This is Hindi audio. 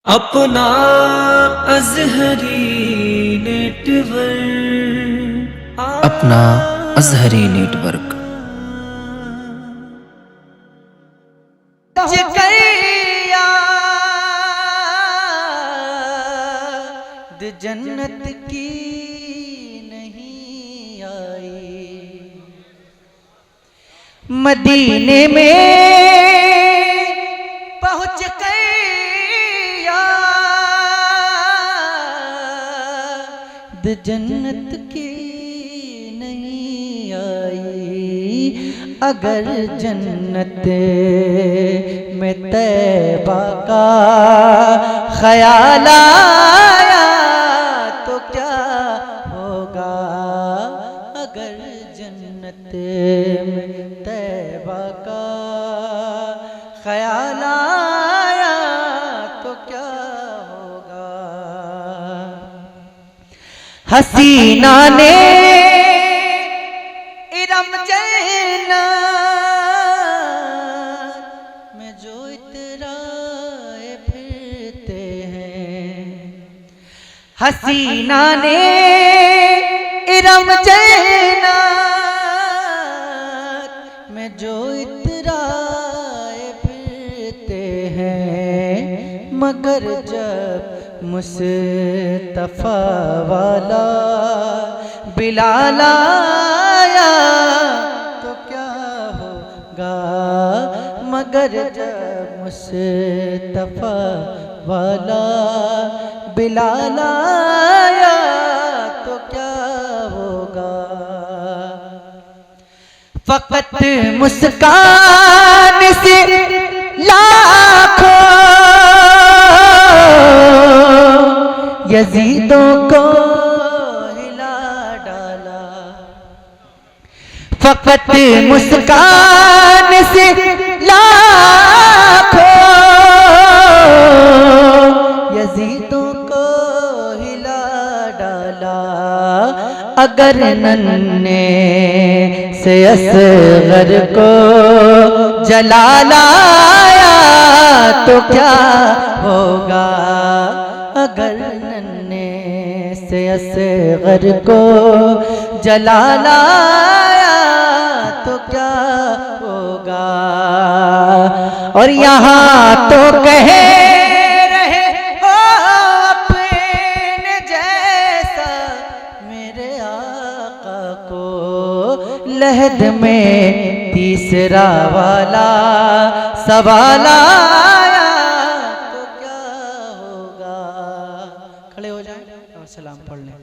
अपना अज़हरी नेटवर्क, अपना अज़हरी नेटवर्क। जन्नत की नहीं आई, मदीने में पहुँच कर याद जन्नत की नहीं आई। अगर जन्नत में तैबा का ख्याल आया तो क्या होगा। अगर जन्नत में तैबा का ख्याल आया तो क्या होगा। हसीना ने इरम जन्नत में जो इतराए फिरते हैं, हसीना ने इरम जन्नत में जो इतराए फिरते हैं, मगर जब मुस्तफा वाला बिलाल आया तो क्या होगा। मगर जब मुस्तफा वाला बिलाल आया तो क्या होगा। फकत मुस्कान से लाखों यजीदों को हिला डाला। फकत मुस्कान से लाखों यजीदों को हिला डाला। अगर नन्हे से असगर को जलाल आया तो क्या होगा। अगर नन्हे से असगर को जलाल आया तो क्या होगा। और यहाँ तो कहे रहे हो अपने जैसा मेरे आका को, लहद में तीसरा वाला सवाल आया तो क्या होगा। खड़े हो जाए और सलाम पढ़ लें।